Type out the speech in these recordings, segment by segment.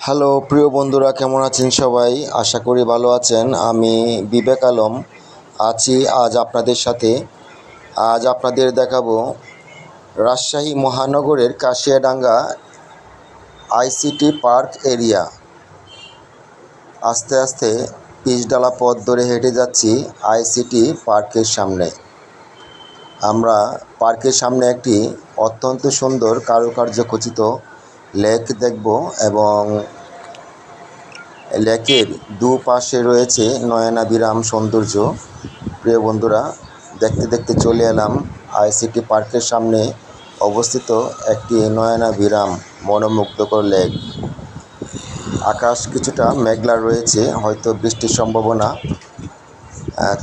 Hello প্রিয় বন্ধুরা, কেমন আছেন সবাই? আশা করি ভালো আছেন। আমি বিবেক আলম আছি আজ আপনাদের সাথে। আজ আপনাদের দেখাবো রাজশাহী মহানগরের কাশিয়াডাঙ্গা আইসিটি পার্ক এরিয়া। আস্তে আস্তে পিচঢালা পথ ধরে হেঁটে যাচ্ছি আইসিটি পার্কের সামনে। আমরা পার্কের সামনে একটি অত্যন্ত সুন্দর কারুকার্য খচিত লেক দেখব এবং লেকের দুপাশে রয়েছে নয়নাভিরাম সৌন্দর্য। প্রিয় বন্ধুরা, দেখতে দেখতে চলে এলাম আইসিটি পার্কের সামনে অবস্থিত একটি নয়নাভিরাম মনোমুগ্ধকর লেক। আকাশ কিছুটা মেঘলা রয়েছে, হয়তো বৃষ্টির সম্ভাবনা।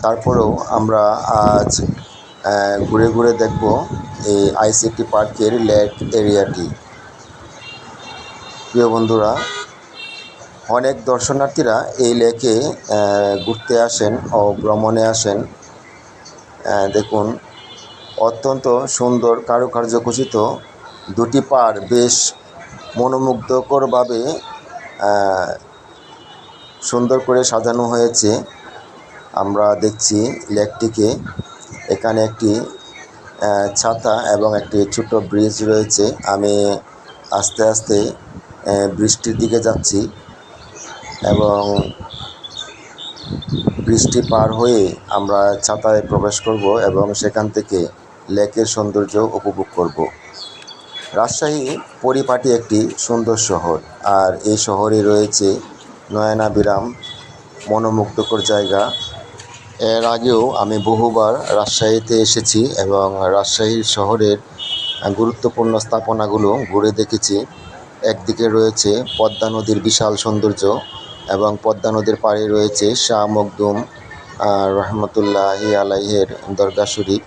তারপরেও আমরা আজ ঘুরে ঘুরে দেখব এই আইসিটি পার্কের লেক এরিয়াটি। প্রিয় বন্ধুরা, অনেক দর্শনার্থীরা এই লেকে ঘুরতে আসেন ও ভ্রমণে আসেন। দেখুন, অত্যন্ত সুন্দর কারুকার্যখচিত দুটি পাড় বেশ মনোমুগ্ধকরভাবে সুন্দর করে সাজানো হয়েছে। আমরা দেখছি লেকটিকে। এখানে একটি ছাতা এবং একটি ছোট ব্রিজ রয়েছে। আমি আস্তে আস্তে ব্রিজটির দিকে যাচ্ছি এবং বৃষ্টি পার হয়ে আমরা ছাতায় প্রবেশ করব এবং সেখান থেকে লেকের সৌন্দর্য উপভোগ করব। রাজশাহী পরিপাটি একটি সুন্দর শহর, আর এই শহরে রয়েছে নয়নাভিরাম মনোমুগ্ধকর জায়গা। এর আগেও আমি বহুবার রাজশাহীতে এসেছি এবং রাজশাহী শহরের গুরুত্বপূর্ণ স্থাপনাগুলো ঘুরে দেখেছি। একদিকে রয়েছে পদ্মা নদীর বিশাল সৌন্দর্য এবং পদ্মা নদীর পাড়ে রয়েছে শাহ মখদুম রহমতুল্লাহি আলাইহের দরগা শরীফ।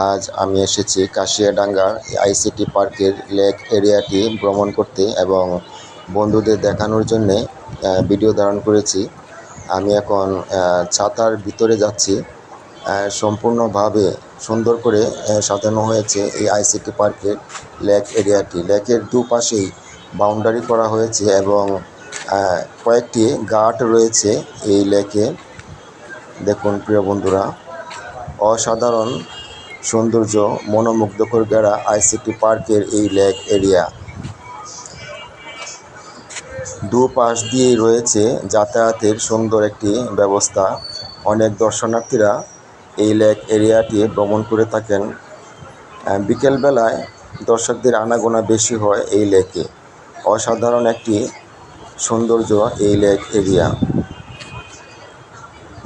আজ আমি এসেছি কাশিয়াডাঙ্গার আইসিটি পার্কের লেক এরিয়াটি ভ্রমণ করতে এবং বন্ধুদের দেখানোর জন্যে ভিডিও ধারণ করেছি। আমি এখন ছাতার ভিতরে যাচ্ছি। সম্পূর্ণভাবে সুন্দর করে সাজানো হয়েছে এই আইসিটি পার্কের লেক এরিয়াটি। লেকের দুপাশেই বাউন্ডারি করা হয়েছে এবং কয়েকটি ঘাট রয়েছে এই লেকে। দেখুন প্রিয় বন্ধুরা, অসাধারণ সৌন্দর্য মনোমুগ্ধকর গেরা আইসিটি পার্কের এই লেক এরিয়া। দুপাশ দিয়েই রয়েছে যাতায়াতের সুন্দর একটি ব্যবস্থা। অনেক দর্শনার্থীরা এই লেক এরিয়াটি ভ্রমণ করে থাকেন। বিকেলবেলায় দর্শকদের আনাগোনা বেশি হয় এই লেকে। অসাধারণ একটি সৌন্দর্য এই লেক এরিয়া।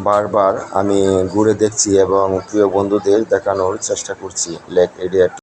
বারবার আমি ঘুরে দেখছি এবং প্রিয় বন্ধুদের দেখানোর চেষ্টা করছি লেক এরিয়াটি।